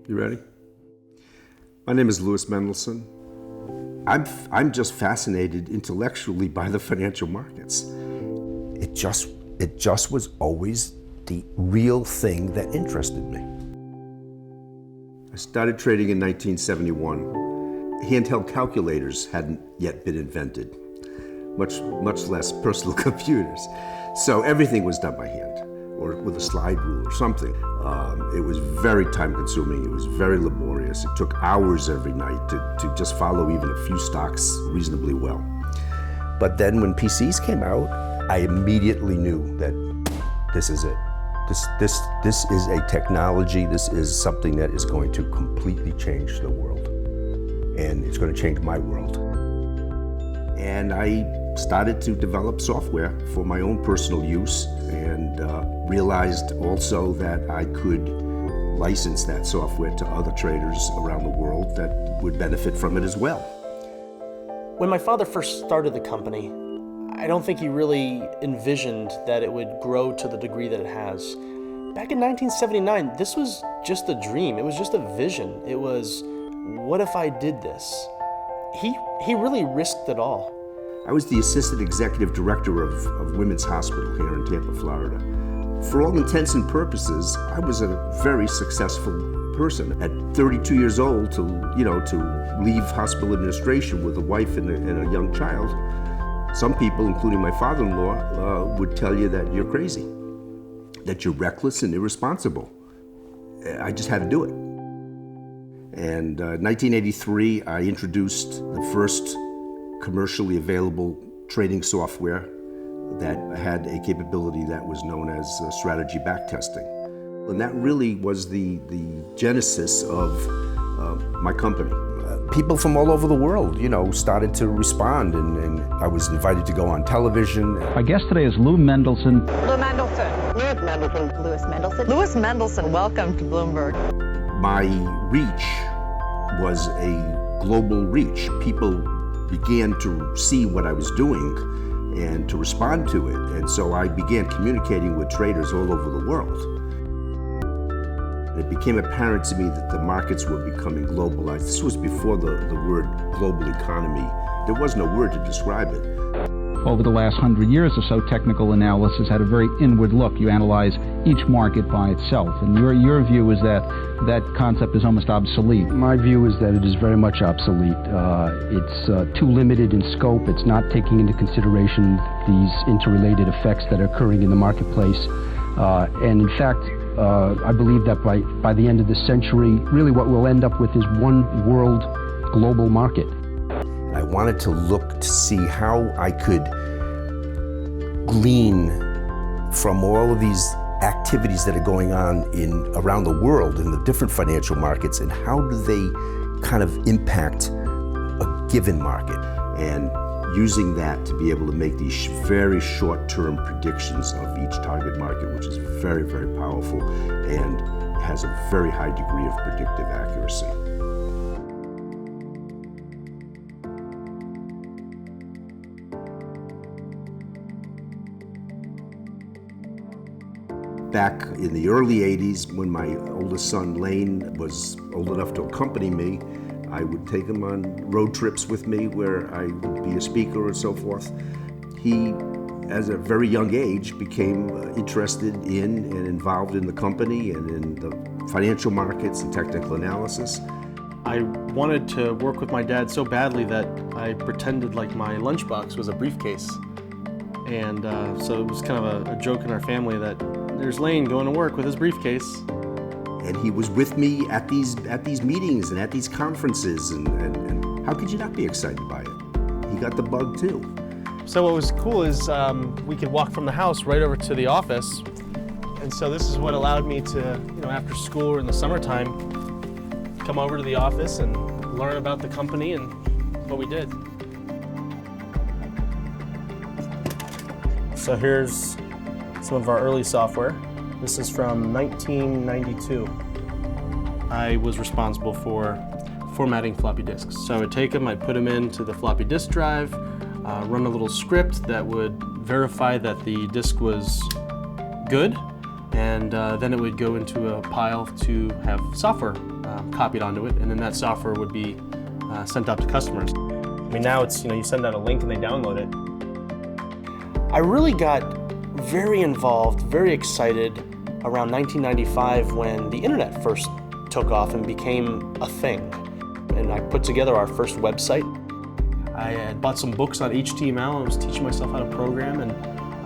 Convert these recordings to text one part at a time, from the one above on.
You ready? My name is Louis Mendelson. I'm just fascinated intellectually by the financial markets. It just was always the real thing that interested me. I started trading in 1971. Handheld calculators hadn't yet been invented, much less personal computers. So everything was done by hand, or with a slide rule or something. It was very time consuming, it was very laborious. It took hours every night to just follow even a few stocks reasonably well. But then when PCs came out, I immediately knew that this is it. This is a technology, this is something that is going to completely change the world. And it's going to change my world. And I started to develop software for my own personal use and realized also that I could license that software to other traders around the world that would benefit from it as well. When my father first started the company, I don't think he really envisioned that it would grow to the degree that it has. Back in 1979, this was just a dream. It was just a vision. It was, what if I did this? He really risked it all. I was the assistant executive director of Women's Hospital here in Tampa, Florida. For all intents and purposes, I was a very successful person. At 32 years old, to leave hospital administration with a wife and a young child, some people, including my father-in-law, would tell you that you're crazy, that you're reckless and irresponsible. I just had to do it. And 1983, I introduced the first commercially available trading software that had a capability that was known as strategy backtesting. And that really was the genesis of my company. People from all over the world, started to respond, and I was invited to go on television. My guest today is Lou Mendelson. Lou Mendelson. Louis Mendelson. Louis Mendelson. Louis Mendelson, welcome to Bloomberg. My reach was a global reach. People began to see what I was doing and to respond to it. And so I began communicating with traders all over the world. It became apparent to me that the markets were becoming globalized. This was before the word global economy. There was no word to describe it. Over the last 100 years or so, technical analysis had a very inward look. You analyze each market by itself. And your view is that that concept is almost obsolete. My view is that it is very much obsolete. It's too limited in scope. It's not taking into consideration these interrelated effects that are occurring in the marketplace. And in fact, I believe that by the end of this century, really what we'll end up with is one world global market. I wanted to look to see how I could glean from all of these activities that are going on around the world in the different financial markets, and how do they kind of impact a given market, and using that to be able to make these very short-term predictions of each target market, which is very, very powerful and has a very high degree of predictive accuracy. Back in the early 80s, when my oldest son, Lane, was old enough to accompany me, I would take him on road trips with me where I would be a speaker and so forth. He, as a very young age, became interested in and involved in the company and in the financial markets and technical analysis. I wanted to work with my dad so badly that I pretended like my lunchbox was a briefcase. And so it was kind of a joke in our family that there's Lane going to work with his briefcase. And he was with me at these meetings and at these conferences, and how could you not be excited by it? He got the bug too. So what was cool is we could walk from the house right over to the office, and so this is what allowed me to, after school or in the summertime, come over to the office and learn about the company and what we did. So here's some of our early software. This is from 1992. I was responsible for formatting floppy disks. So I would take them, I'd put them into the floppy disk drive, run a little script that would verify that the disk was good, and then it would go into a pile to have software copied onto it, and then that software would be sent out to customers. I mean, now it's, you send out a link and they download it. I really got very involved, very excited around 1995 when the internet first took off and became a thing. And I put together our first website. I had bought some books on HTML and was teaching myself how to program, and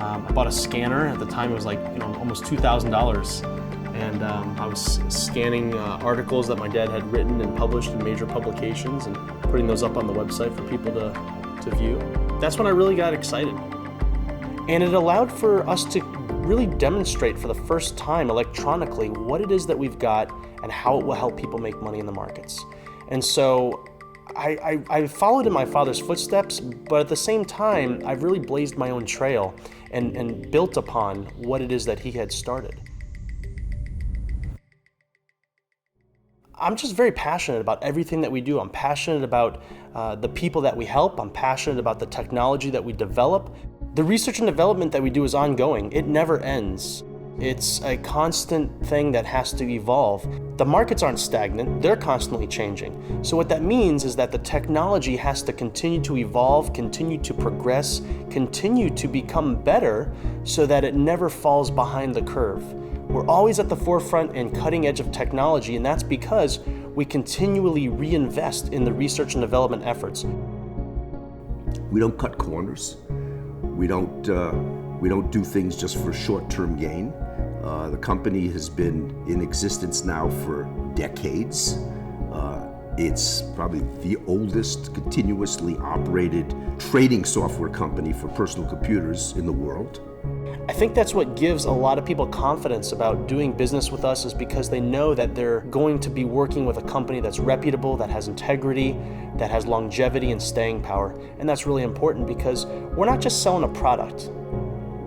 I bought a scanner. At the time it was like almost $2,000. And I was scanning articles that my dad had written and published in major publications and putting those up on the website for people to view. That's when I really got excited. And it allowed for us to really demonstrate for the first time electronically what it is that we've got and how it will help people make money in the markets. And so I followed in my father's footsteps, but at the same time, I've really blazed my own trail and built upon what it is that he had started. I'm just very passionate about everything that we do. I'm passionate about the people that we help. I'm passionate about the technology that we develop. The research and development that we do is ongoing. It never ends. It's a constant thing that has to evolve. The markets aren't stagnant, they're constantly changing. So what that means is that the technology has to continue to evolve, continue to progress, continue to become better so that it never falls behind the curve. We're always at the forefront and cutting edge of technology, and that's because we continually reinvest in the research and development efforts. We don't cut corners. We don't do things just for short-term gain. The company has been in existence now for decades. It's probably the oldest continuously operated trading software company for personal computers in the world. I think that's what gives a lot of people confidence about doing business with us, is because they know that they're going to be working with a company that's reputable, that has integrity, that has longevity and staying power. And that's really important because we're not just selling a product.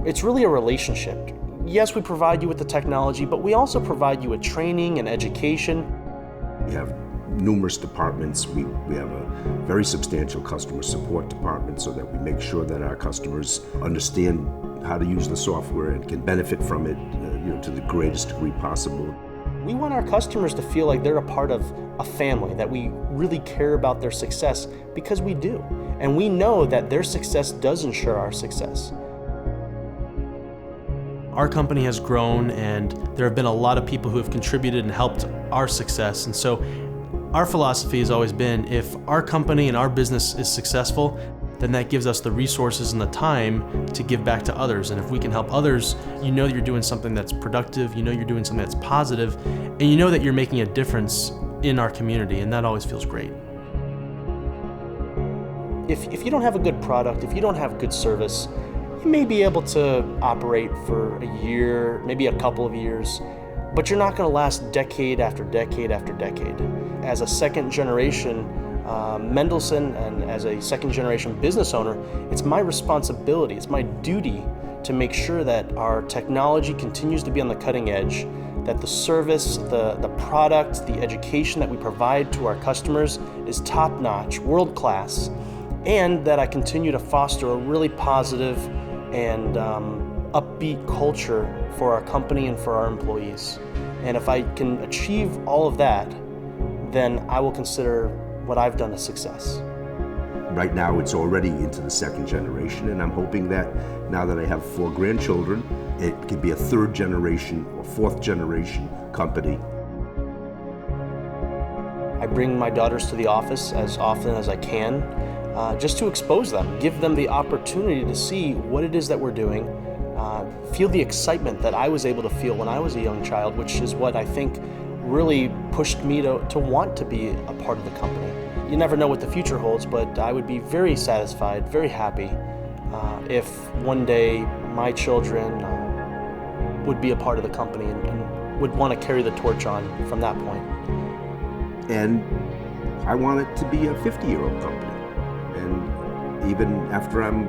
It's really a relationship. Yes, we provide you with the technology, but we also provide you with training and education. We have numerous departments. We have a very substantial customer support department so that we make sure that our customers understand how to use the software and can benefit from it to the greatest degree possible. We want our customers to feel like they're a part of a family, that we really care about their success, because we do. And we know that their success does ensure our success. Our company has grown, and there have been a lot of people who have contributed and helped our success. And so our philosophy has always been, if our company and our business is successful, then that gives us the resources and the time to give back to others. And if we can help others, you know that you're doing something that's productive, you know you're doing something that's positive, and you know that you're making a difference in our community, and that always feels great. If you don't have a good product, if you don't have good service, you may be able to operate for a year, maybe a couple of years, but you're not going to last decade after decade after decade. As a second generation Mendelsohn, and as a second generation business owner, it's my responsibility, it's my duty to make sure that our technology continues to be on the cutting edge, that the service, the product, the education that we provide to our customers is top-notch, world-class, and that I continue to foster a really positive and upbeat culture for our company and for our employees. And if I can achieve all of that, then I will consider what I've done a success. Right now it's already into the second generation, and I'm hoping that now that I have 4 grandchildren, it could be a third generation or fourth generation company. I bring my daughters to the office as often as I can, just to expose them, give them the opportunity to see what it is that we're doing, feel the excitement that I was able to feel when I was a young child, which is what I think really pushed me to want to be a part of the company. You never know what the future holds, but I would be very satisfied, very happy if one day my children would be a part of the company and would want to carry the torch on from that point. And I want it to be a 50-year-old company. And even after I'm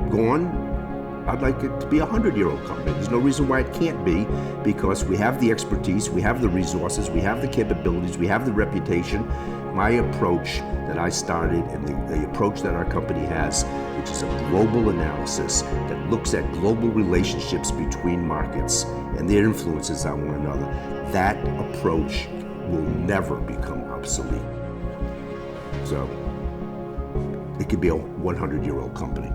gone, I'd like it to be a 100-year-old company. There's no reason why it can't be, because we have the expertise, we have the resources, we have the capabilities, we have the reputation. My approach that I started, and the approach that our company has, which is a global analysis that looks at global relationships between markets and their influences on one another, that approach will never become obsolete. So it could be a 100-year-old company.